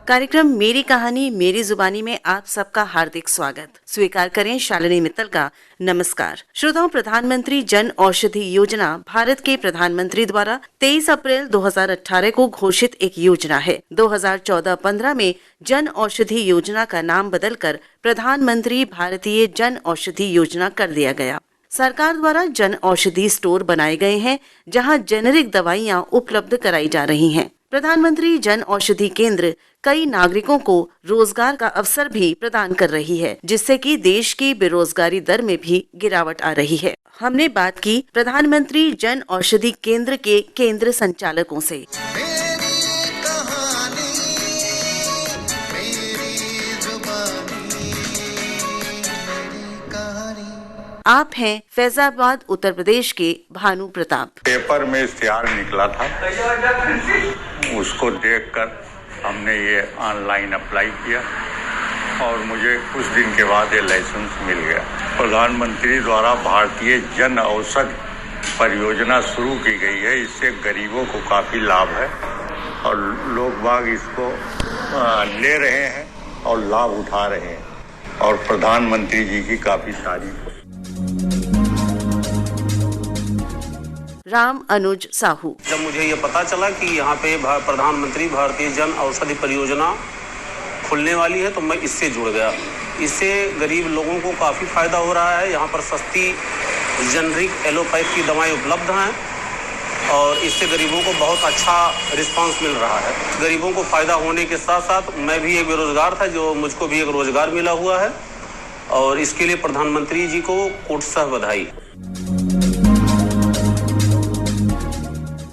कार्यक्रम मेरी कहानी मेरी जुबानी में आप सबका हार्दिक स्वागत। स्वीकार करें शालिनी मित्तल का नमस्कार। श्रोताओं, प्रधानमंत्री जन औषधि योजना भारत के प्रधानमंत्री द्वारा 23 अप्रैल 2018 को घोषित एक योजना है। 2014-15 में जन औषधि योजना का नाम बदलकर प्रधानमंत्री भारतीय जन औषधि योजना कर दिया गया। सरकार द्वारा जन औषधि स्टोर बनाए गए हैं जहां जेनेरिक दवाइयां उपलब्ध कराई जा रही हैं। प्रधानमंत्री जन औषधि केंद्र कई नागरिकों को रोजगार का अवसर भी प्रदान कर रही है, जिससे कि देश की बेरोजगारी दर में भी गिरावट आ रही है। हमने बात की प्रधानमंत्री जन औषधि केंद्र के केंद्र संचालकों से। आप हैं फैजाबाद उत्तर प्रदेश के भानु प्रताप। पेपर में इश्तिहार निकला था, उसको देखकर हमने ये ऑनलाइन अप्लाई किया और मुझे कुछ दिन के बाद ये लाइसेंस मिल गया। प्रधानमंत्री द्वारा भारतीय जन औषधि परियोजना शुरू की गई है। इससे गरीबों को काफ़ी लाभ है और लोग बाग इसको ले रहे हैं और लाभ उठा रहे हैं और प्रधानमंत्री जी की काफ़ी तारीफ। राम अनुज साहू। जब मुझे ये पता चला कि यहाँ पे प्रधानमंत्री भारतीय जन औषधि परियोजना खुलने वाली है तो मैं इससे जुड़ गया। इससे गरीब लोगों को काफ़ी फायदा हो रहा है। यहाँ पर सस्ती जेनरिक एलोपैथ की दवाएं उपलब्ध हैं और इससे गरीबों को बहुत अच्छा रिस्पांस मिल रहा है। गरीबों को फायदा होने के साथ साथ मैं भी एक बेरोजगार था, जो मुझको भी एक रोजगार मिला हुआ है और इसके लिए प्रधानमंत्री जी को कोटि बधाई।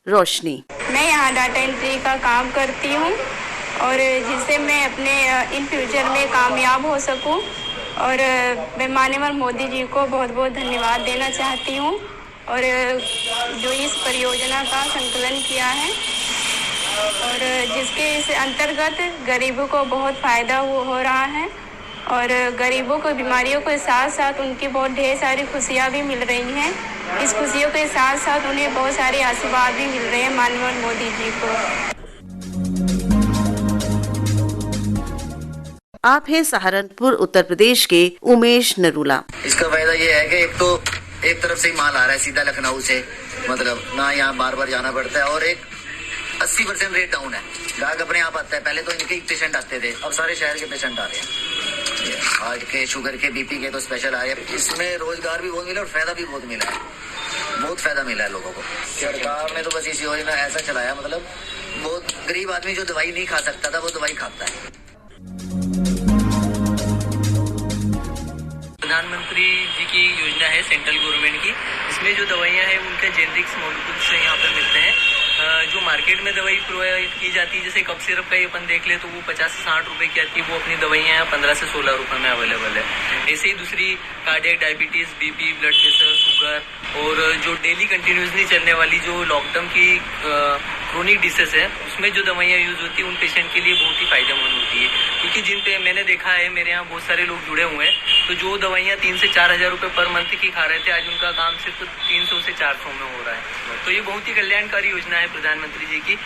रोशनी। मैं यहाँ डाटा एंट्री का काम करती हूँ और जिससे मैं अपने इन फ्यूचर में कामयाब हो सकूँ और मैं माननीय मोदी जी को बहुत बहुत धन्यवाद देना चाहती हूँ और जो इस परियोजना का संकलन किया है और जिसके इस अंतर्गत गरीबों को बहुत फ़ायदा हो रहा है और गरीबों को बीमारियों के साथ साथ उनकी बहुत ढेर सारी खुशियाँ भी मिल रही हैं। इस खुशियों के साथ साथ उन्हें बहुत सारे आशीर्वाद भी मिल रहे हैं माननीय मोदी जी को। आप हैं सहारनपुर उत्तर प्रदेश के उमेश नरूला। इसका फायदा ये है कि एक तरफ से ही माल आ रहा है सीधा लखनऊ से, मतलब ना यहाँ बार बार जाना पड़ता है और एक 80% रेट डाउन है। ग्राहक अपने आप आता है। पहले तो इनके ही पेशेंट आते थे, अब सारे शहर के पेशेंट आ रहे हैं। हार्ट के, शुगर के, बीपी के तो स्पेशल आ रहे हैं। इसमें रोजगार भी बहुत मिला और फायदा भी बहुत मिला है। बहुत फायदा मिला है लोगों को। सरकार ने तो बस इस योजना ऐसा चलाया, मतलब बहुत गरीब आदमी जो दवाई नहीं खा सकता था वो दवाई खाता है। प्रधानमंत्री जी की योजना है सेंट्रल गवर्नमेंट की। इसमें जो दवाइयाँ हैं उनके जेनरिक्स मॉलिक्यूल्स से यहाँ पर मिलते हैं। जो मार्केट में दवाई प्रोवाइड की जाती है, जैसे कफ सिरप का ही अपन देख ले तो वो 50 से 60 रुपए की आती है, वो अपनी दवाइयाँ यहाँ 15 से 16 रुपए में अवेलेबल है। ऐसे ही दूसरी cardiac diabetes, BP, blood pressure, sugar और जो डेली कंटिन्यूसली चलने वाली जो लॉन्ग टर्म की क्रोनिक डिसीज है, उसमें जो दवाइयाँ यूज होती है उन पेशेंट के लिए बहुत ही फायदेमंद होती है। क्योंकि जिन पे मैंने देखा है, मेरे यहाँ बहुत सारे लोग जुड़े हुए हैं, तो जो दवाइयाँ 3 से 4 हज़ार रुपये पर मंथ की खा रहे थे, आज उनका काम सिर्फ 300 से 400 में हो रहा है। तो ये बहुत ही कल्याणकारी योजना है प्रधानमंत्री जी की।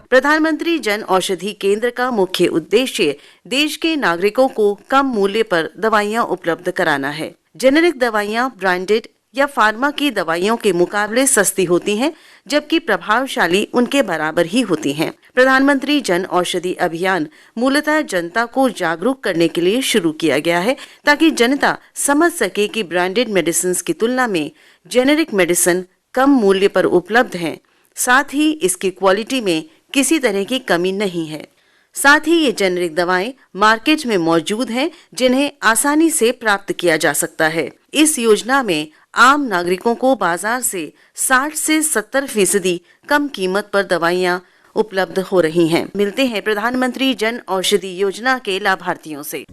प्रधानमंत्री जन औषधि केंद्र का मुख्य उद्देश्य देश के नागरिकों को कम मूल्य पर दवाइयां उपलब्ध कराना है। जेनेरिक दवाइयां ब्रांडेड या फार्मा की दवाइयों के मुकाबले सस्ती होती हैं, जबकि प्रभावशाली उनके बराबर ही होती हैं। प्रधानमंत्री जन औषधि अभियान मूलतः जनता को जागरूक करने के लिए शुरू किया गया है, ताकि जनता समझ सके कि ब्रांडेड मेडिसिन की तुलना में जेनेरिक मेडिसिन कम मूल्य पर उपलब्ध हैं। साथ ही इसकी क्वालिटी में किसी तरह की कमी नहीं है। साथ ही ये जेनेरिक दवाएं मार्केट में मौजूद हैं, जिन्हें आसानी से प्राप्त किया जा सकता है। इस योजना में आम नागरिकों को बाजार से 60 से 70% कम कीमत पर दवाइयां उपलब्ध हो रही हैं। मिलते हैं प्रधानमंत्री जन औषधि योजना के लाभार्थियों से।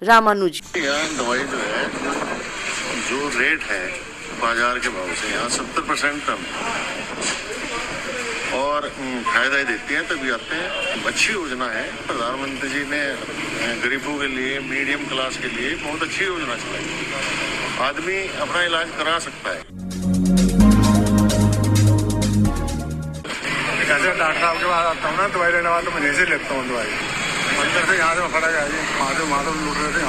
रामानुज। यहाँ दवाई जो है, जो रेट है बाजार के भाव से यहाँ 70% कम और फायदा ही देती है, तभी आते हैं। अच्छी योजना है, प्रधानमंत्री जी ने गरीबों के लिए, मीडियम क्लास के लिए बहुत अच्छी योजना चलाई। आदमी अपना इलाज करा सकता है। डॉक्टर साहब के पास आता हूँ ना, दवाई लेने वाला तो मैं से लेता हूँ दवाई। अंदर से यहाँ से फटा गया, माधव लूट रहे थे,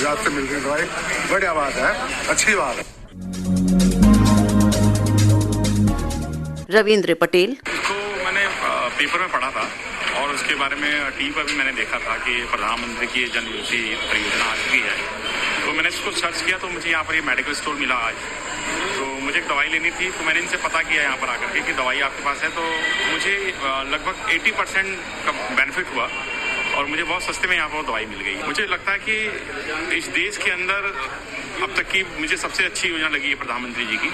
यहाँ से मिल रही दवाई। बढ़िया बात है, अच्छी बात है। रविंद्र पटेल। इसको मैंने पेपर में पढ़ा था और उसके बारे में टीवी पर भी मैंने देखा था कि प्रधानमंत्री की जन औषधि परियोजना आ चुकी है, तो मैंने इसको सर्च किया तो मुझे यहाँ पर ये मेडिकल स्टोर मिला आज। तो मुझे एक दवाई लेनी थी, तो मैंने इनसे पता किया यहाँ पर आकर के कि दवाई आपके पास है, तो मुझे लगभग 80% का बेनिफिट हुआ और मुझे बहुत सस्ते में यहाँ पर दवाई मिल गई। मुझे लगता है कि इस देश के अंदर अब तक की मुझे सबसे अच्छी योजना लगी है प्रधानमंत्री जी की।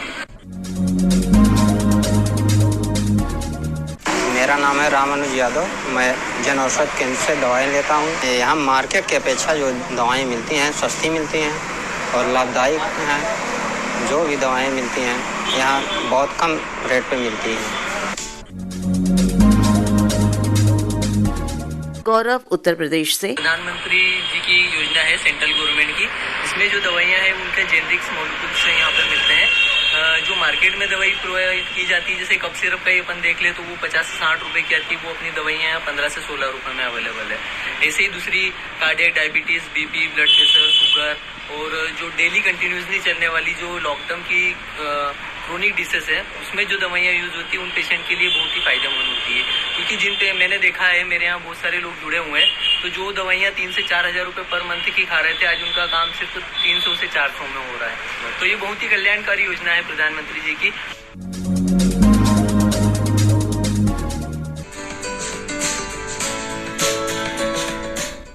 मेरा नाम है रामानुज यादव। मैं जन औषध केंद्र से दवाएं लेता हूं। यहाँ मार्केट की अपेक्षा जो दवाएं मिलती हैं सस्ती मिलती हैं और लाभदायक हैं। जो भी दवाएं मिलती हैं यहाँ बहुत कम रेट पे मिलती हैं। गौरव, उत्तर प्रदेश से। प्रधानमंत्री जी की योजना है सेंट्रल गवर्नमेंट की, इसमें जो दवाइयाँ हैं उनके जेनरिक्स मॉलिक्यूल्स से यहाँ पर मिलते हैं। जो मार्केट में दवाई प्रोवाइड की जाती है, जैसे कफ सिरप का ही अपन देख ले तो वो 50 से 60 रुपए की आती है, वो अपनी दवाइयाँ 15 से 16 रुपए में अवेलेबल है। ऐसे ही दूसरी cardiac diabetes, BP, blood pressure, sugar और जो डेली कंटिन्यूसली चलने वाली जो लॉन्ग टर्म की क्रोनिक डिसीज है, उसमें जो दवाइयाँ यूज होती है उन पेशेंट के लिए बहुत ही फायदेमंद होती है। क्योंकि जिन पे मैंने देखा है, मेरे यहाँ बहुत सारे लोग जुड़े हुए हैं, तो जो दवाइयाँ 3 से 4 हज़ार रुपये पर मंथ की खा रहे थे, आज उनका काम सिर्फ 300 से 400 में हो रहा है। तो ये बहुत ही कल्याणकारी योजना है प्रधानमंत्री जी की।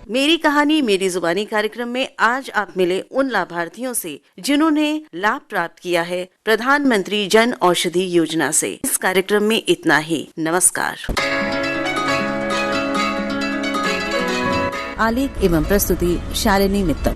मेरी कहानी मेरी जुबानी कार्यक्रम में आज आप मिले उन लाभार्थियों से जिन्होंने लाभ प्राप्त किया है प्रधानमंत्री जन औषधि योजना से। इस कार्यक्रम में इतना ही। नमस्कार। आलेख एवं प्रस्तुति शालिनी मित्तल।